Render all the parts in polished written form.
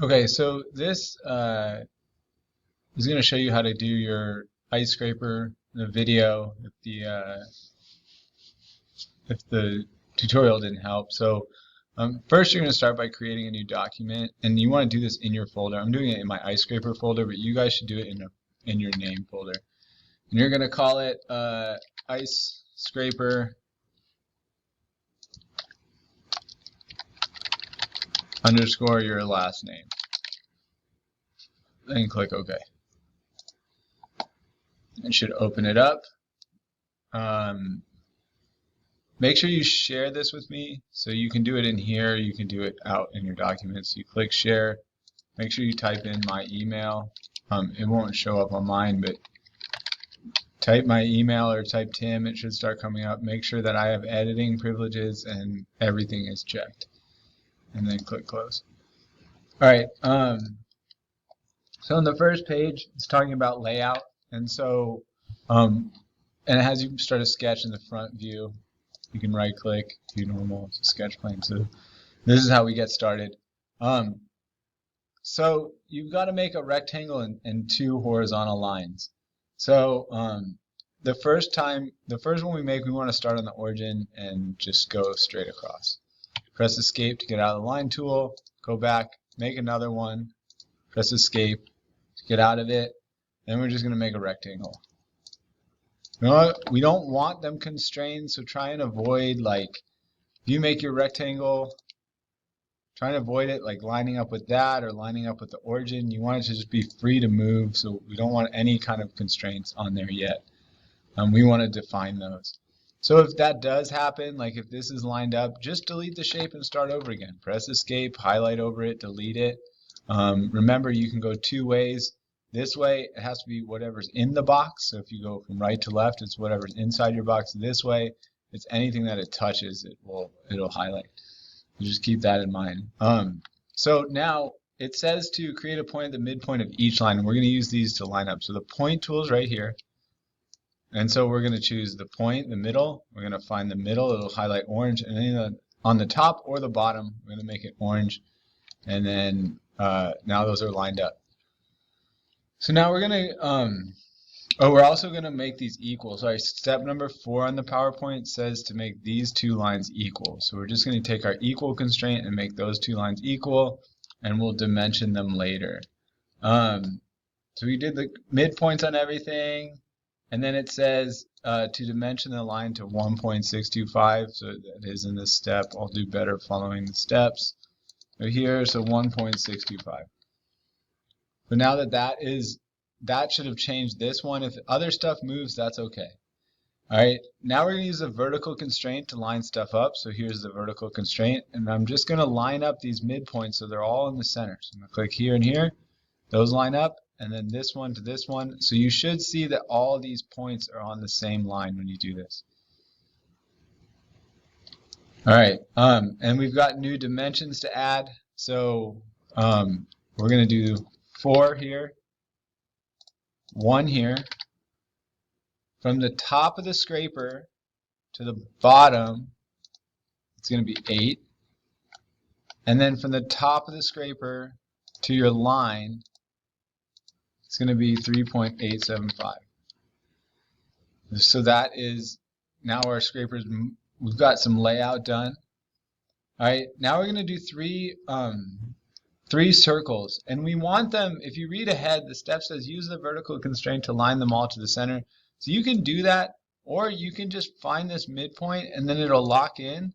Okay, so this is going to show you how to do your ice scraper in a video if the tutorial didn't help. So first you're going to start by creating a new document, and you want to do this in your folder. I'm doing it in my ice scraper folder, but you guys should do it in your name folder. And you're going to call it ice scraper underscore your last name. Then click OK. It should open it up. Make sure you share this with me, so you can do it in here, you can do it out in your documents. You click share, make sure you type in my email. It won't show up on mine, but type my email or type Tim, it should start coming up. Make sure that I have editing privileges and everything is checked. And then click close. Alright, so on the first page, it's talking about layout, and so, and it has you start a sketch in the front view. You can right click, do normal, it's a sketch plane. So this is how we get started. So you've got to make a rectangle and two horizontal lines. So the first one we make, we want to start on the origin and just go straight across. Press escape to get out of the line tool, go back, make another one, press escape to get out of it, then we're just going to make a rectangle. We don't want them constrained, so try and avoid, like, if you make your rectangle, try and avoid it like lining up with that or lining up with the origin. You want it to just be free to move, so we don't want any kind of constraints on there yet. We want to define those. So if that does happen, like if this is lined up, just delete the shape and start over again. Press escape, highlight over it, delete it. Remember, you can go two ways. This way, it has to be whatever's in the box. So if you go from right to left, it's whatever's inside your box. This way, it's anything that it touches, it'll highlight. So just keep that in mind. So now it says to create a point at the midpoint of each line, and we're going to use these to line up. So the point tool is right here. And so we're going to choose the point, the middle. We're going to find the middle. It'll highlight orange. And then on the top or the bottom, we're going to make it orange. And then now those are lined up. So now we're going to, we're also going to make these equal. Sorry, step number 4 on the PowerPoint says to make these two lines equal. So we're just going to take our equal constraint and make those two lines equal, and we'll dimension them later. So we did the midpoints on everything, and then it says to dimension the line to 1.625. So that is in this step. I'll do better following the steps. So here, so 1.625. But now that should have changed this one. If other stuff moves, that's okay. Alright, now we're going to use a vertical constraint to line stuff up. So here's the vertical constraint, and I'm just going to line up these midpoints so they're all in the center. So I'm going to click here and here. Those line up, and then this one to this one. So you should see that all these points are on the same line when you do this. Alright, and we've got new dimensions to add. So we're going to do 4 here, 1 here. From the top of the scraper to the bottom, it's going to be 8. And then from the top of the scraper to your line, it's going to be 3.875. So that is now our scrapers. We've got some layout done. All right, now we're going to do three circles, and we want them, if you read ahead, the step says use the vertical constraint to line them all to the center. So you can do that, or you can just find this midpoint and then it'll lock in.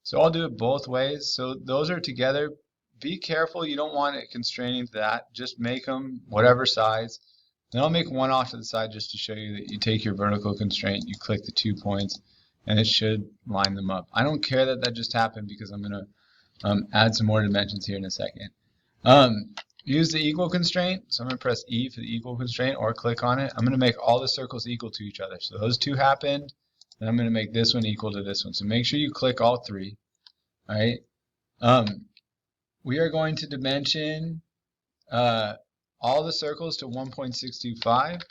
So I'll do it both ways. So those are together. Be careful, you don't want it constraining to that. Just make them whatever size. Then I'll make one off to the side just to show you that you take your vertical constraint, you click the 2 points, and it should line them up. I don't care that that just happened because I'm going to add some more dimensions here in a second. Use the equal constraint. So I'm going to press E for the equal constraint or click on it. I'm going to make all the circles equal to each other. So those two happened. Then I'm going to make this one equal to this one. So make sure you click all 3. All right. We are going to dimension all the circles to 1.625.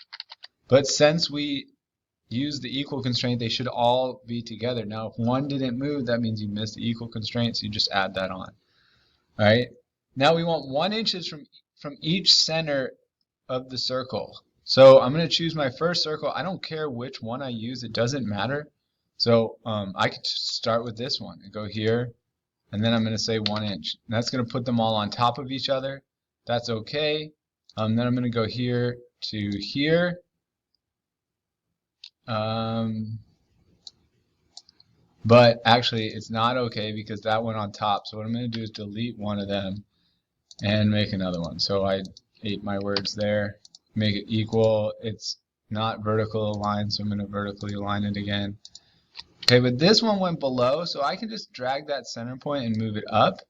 But since we use the equal constraint, they should all be together. Now, if one didn't move, that means you missed the equal constraint, so you just add that on. All right. Now we want 1 inches from each center of the circle. So I'm going to choose my first circle. I don't care which one I use. It doesn't matter. So I could start with this one and go here, and then I'm going to say 1 inch. And that's going to put them all on top of each other. That's okay. Then I'm going to go here to here. But actually, it's not okay because that went on top. So what I'm going to do is delete one of them and make another one. So I ate my words there. Make it equal. It's not vertical aligned, so I'm going to vertically align it again. Okay, but this one went below, so I can just drag that center point and move it up.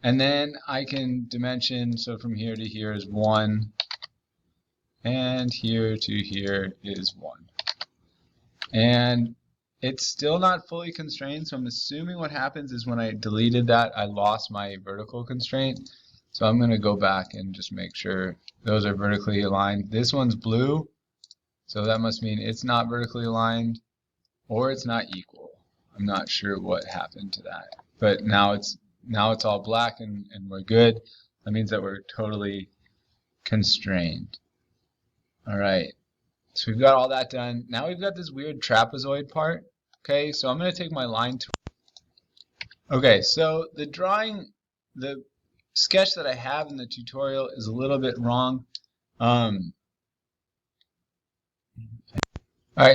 And then I can dimension, so from here to here is 1, and here to here is 1. And it's still not fully constrained, so I'm assuming what happens is when I deleted that, I lost my vertical constraint. So I'm going to go back and just make sure those are vertically aligned. This one's blue, so that must mean it's not vertically aligned, or it's not equal. I'm not sure what happened to that. But now it's all black and we're good. That means that we're totally constrained. All right. So we've got all that done. Now we've got this weird trapezoid part. Okay, so I'm going to take my line tool. Okay, so the sketch that I have in the tutorial is a little bit wrong. Alright,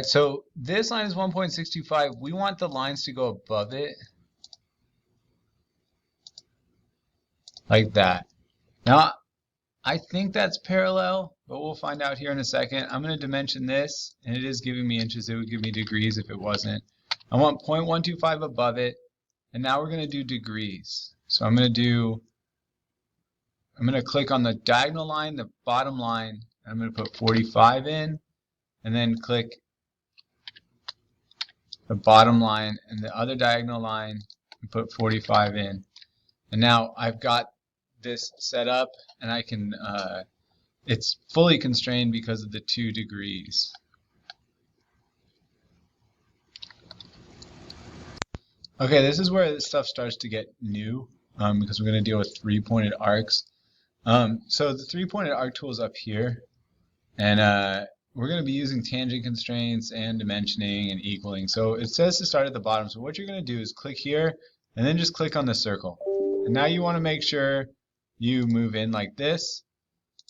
so this line is 1.625. We want the lines to go above it. Like that. Now, I think that's parallel, but we'll find out here in a second. I'm going to dimension this, and it is giving me inches. It would give me degrees if it wasn't. I want 0.125 above it, and now we're going to do degrees. So I'm going to click on the diagonal line, the bottom line, and I'm going to put 45 in, and then click the bottom line and the other diagonal line and put 45 in. And now I've got this set up, and I can, it's fully constrained because of the 2 degrees. Okay, this is where this stuff starts to get new, because we're going to deal with 3-pointed arcs. So the 3-pointed arc tool is up here, and we're going to be using tangent constraints and dimensioning and equaling. So it says to start at the bottom. So what you're going to do is click here, and then just click on the circle. And now you want to make sure you move in like this,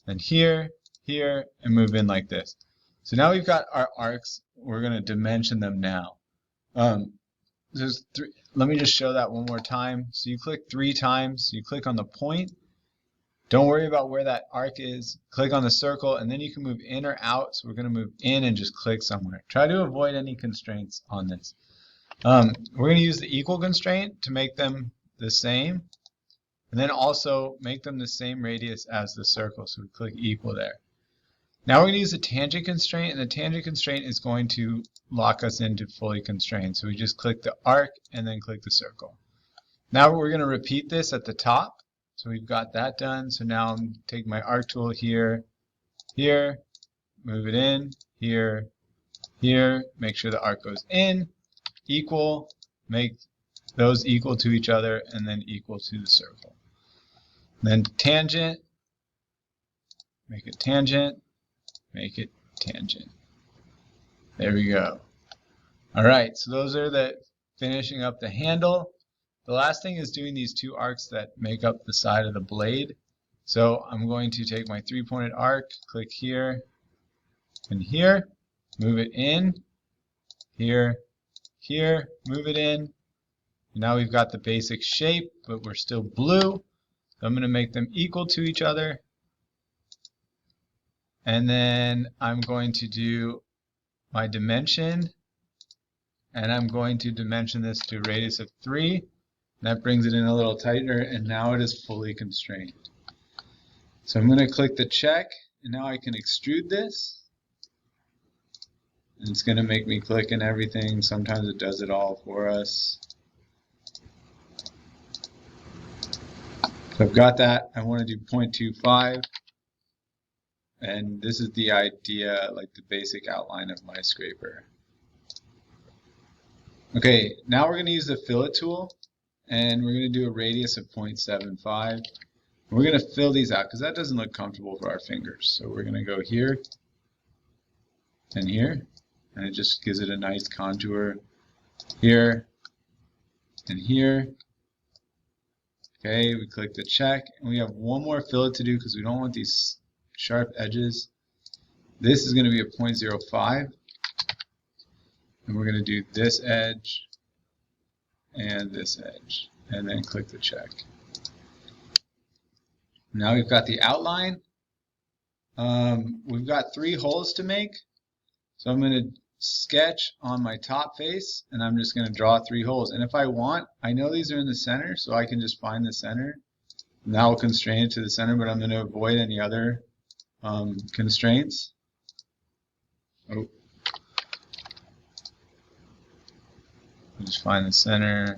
then here, here, and move in like this. So now we've got our arcs. We're going to dimension them now. Let me just show that one more time. So you click 3 times. So you click on the point. Don't worry about where that arc is. Click on the circle, and then you can move in or out. So we're going to move in and just click somewhere. Try to avoid any constraints on this. We're going to use the equal constraint to make them the same. And then also make them the same radius as the circle. So we click equal there. Now we're going to use the tangent constraint, and the tangent constraint is going to lock us into fully constrained. So we just click the arc and then click the circle. Now we're going to repeat this at the top. So we've got that done. So now I'm take my arc tool here, here, move it in, here, here, make sure the arc goes in, equal, make those equal to each other, and then equal to the circle. Then tangent, make it tangent, make it tangent. There we go. All right, so those are the finishing up the handle. The last thing is doing these 2 arcs that make up the side of the blade. So I'm going to take my 3-pointed arc, click here and here, move it in, here, here, move it in. Now we've got the basic shape, but we're still blue. So I'm going to make them equal to each other. And then I'm going to do my dimension, and I'm going to dimension this to a radius of 3. That brings it in a little tighter, and now it is fully constrained. So I'm going to click the check, and now I can extrude this. And it's going to make me click and everything. Sometimes it does it all for us. So I've got that. I want to do 0.25. And this is the idea, like the basic outline of my scraper. Okay, now we're going to use the Fillet Tool. and we're going to do a radius of 0.75. We're going to fill these out because that doesn't look comfortable for our fingers. So we're going to go here and here, and it just gives it a nice contour here and here. Okay, we click the check, and we have one more fillet to do because we don't want these sharp edges. This is going to be a 0.05, and we're going to do this edge and this edge, and then click the check. Now we've got the outline. We've got 3 holes to make, so I'm going to sketch on my top face, and I'm just going to draw 3 holes. And if I want, I know these are in the center, so I can just find the center. And that will constrain it to the center, but I'm going to avoid any other constraints. Oh. I'll just find the center.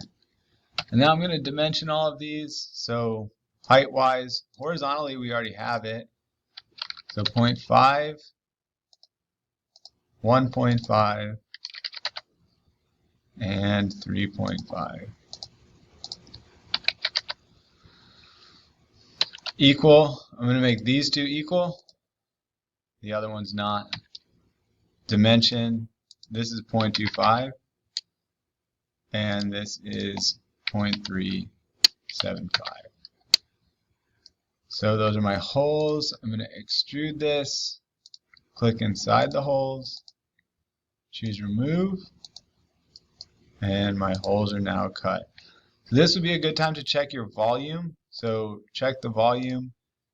And now I'm going to dimension all of these. So height-wise, horizontally, we already have it. So 0.5, 1.5, and 3.5. Equal. I'm going to make these 2 equal. The other one's not. Dimension. This is 0.25. And this is 0.375. So those are my holes. I'm going to extrude this, click inside the holes, choose remove, and my holes are now cut. So this would be a good time to check your volume. So check the volume.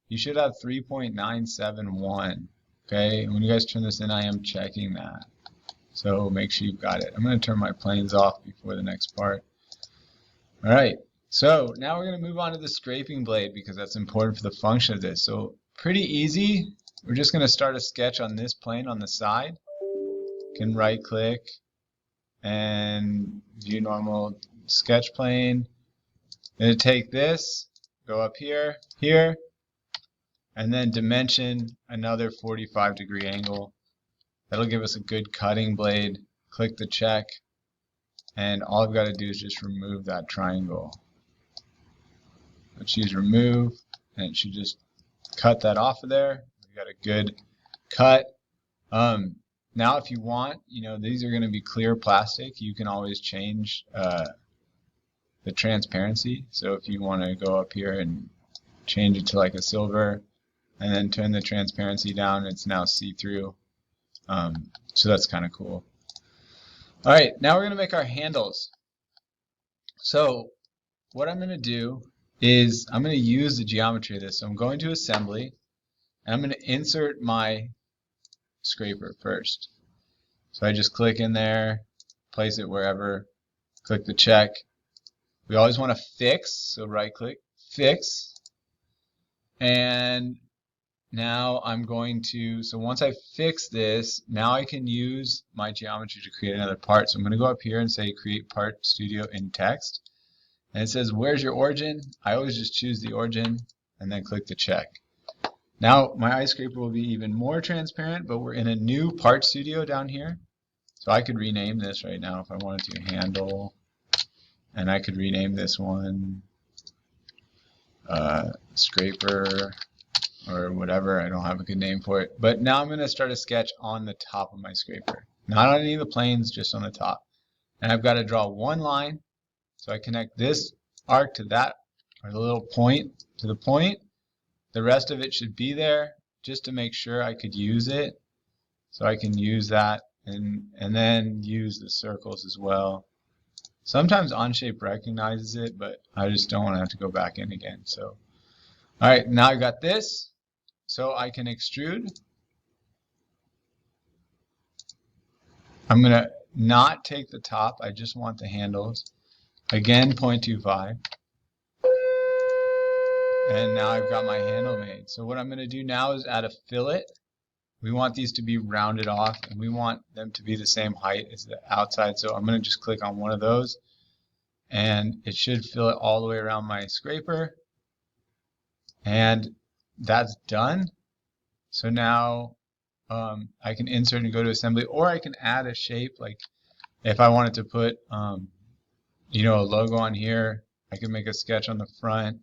You should have 3.971. Okay, and when you guys turn this in, I am checking that. So make sure you've got it. I'm going to turn my planes off before the next part. All right, so now we're going to move on to the scraping blade because that's important for the function of this. So pretty easy. We're just going to start a sketch on this plane on the side. You can right click and view normal sketch plane. I'm going to take this, go up here, here, and then dimension another 45-degree angle. That'll give us a good cutting blade. Click the check, and all I've got to do is just remove that triangle. I'll choose remove, and it should just cut that off of there. We've got a good cut. Now if you want, these are going to be clear plastic. You can always change the transparency. So if you want to go up here and change it to like a silver, and then turn the transparency down, it's now see-through. So that's kind of cool. All right, now we're going to make our handles. So what I'm going to do is I'm going to use the geometry of this. So I'm going to assembly, and I'm going to insert my scraper first. So I just click in there, place it wherever, click the check. We always want to fix, so right click, fix. And now I'm going to, so once I fix this, now I can use my geometry to create another part. So I'm going to go up here and say create part studio in text. And it says, where's your origin? I always just choose the origin and then click the check. Now my ice scraper will be even more transparent, but we're in a new part studio down here. So I could rename this right now if I wanted to, handle. And I could rename this one scraper or whatever. I don't have a good name for it. But now I'm going to start a sketch on the top of my scraper. Not on any of the planes, just on the top. And I've got to draw one line. So I connect this arc to that, or the little point to the point. The rest of it should be there just to make sure I could use it. So I can use that and then use the circles as well. Sometimes Onshape recognizes it, but I just don't want to have to go back in again. So, all right, now I got this. So I can extrude. I'm going to not take the top. I just want the handles. Again, 0.25. And now I've got my handle made. So what I'm going to do now is add a fillet. We want these to be rounded off, and we want them to be the same height as the outside. So I'm going to just click on one of those, and it should fillet all the way around my scraper. And that's done. So now I can insert and go to assembly, or I can add a shape. Like if I wanted to put a logo on here, I can make a sketch on the front.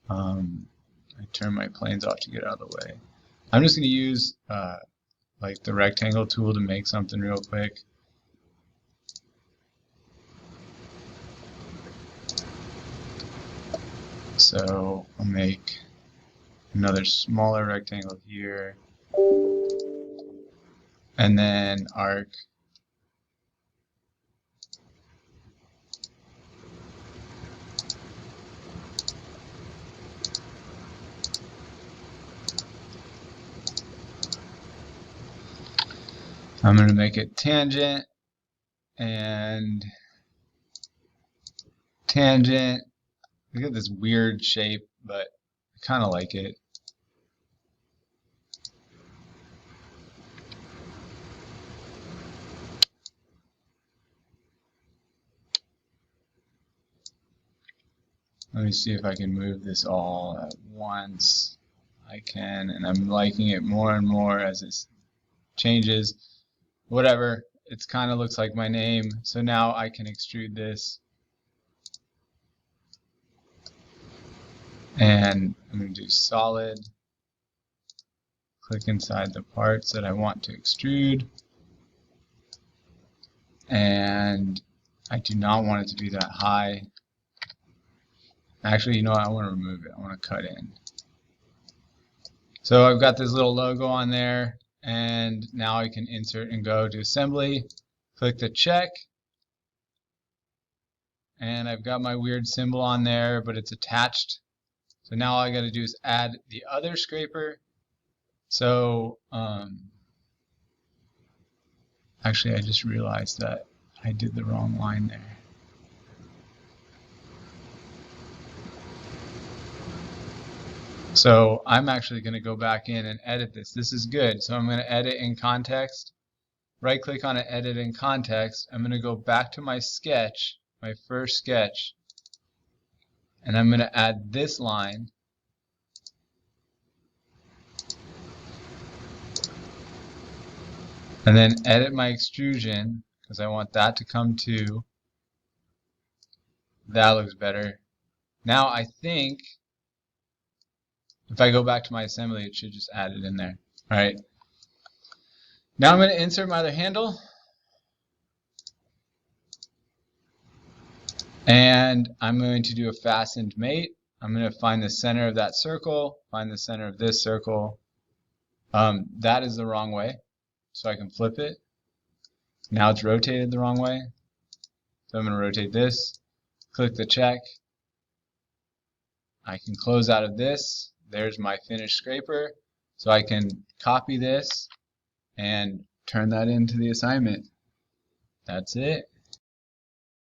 I turn my planes off to get out of the way. I'm just going to use like the rectangle tool to make something real quick. So I'll make another smaller rectangle here, and then arc. I'm going to make it tangent and tangent. Look at this weird shape, but I kind of like it. Let me see if I can move this all at once. I can, and I'm liking it more and more as it changes. Whatever, it kind of looks like my name. So now I can extrude this. And I'm going to do solid. Click inside the parts that I want to extrude. And I do not want it to be that high. Actually, you know what? I want to remove it. I want to cut in. So I've got this little logo on there. And now I can insert and go to assembly. Click the check. And I've got my weird symbol on there, but it's attached. So now all I got to do is add the other scraper. So actually, I just realized that I did the wrong line there. So I'm actually going to go back in and edit this. This is good. So I'm going to edit in context. Right click on it, edit in context. I'm going to go back to my sketch, my first sketch, and I'm going to add this line. And then edit my extrusion because I want that to come to. That looks better. Now I think if I go back to my assembly, it should just add it in there. All right. Now I'm going to insert my other handle. And I'm going to do a fastened mate. I'm going to find the center of that circle, find the center of this circle. That is the wrong way, so I can flip it. Now it's rotated the wrong way. So I'm going to rotate this, click the check. I can close out of this. There's my finished scraper. So I can copy this and turn that into the assignment. That's it.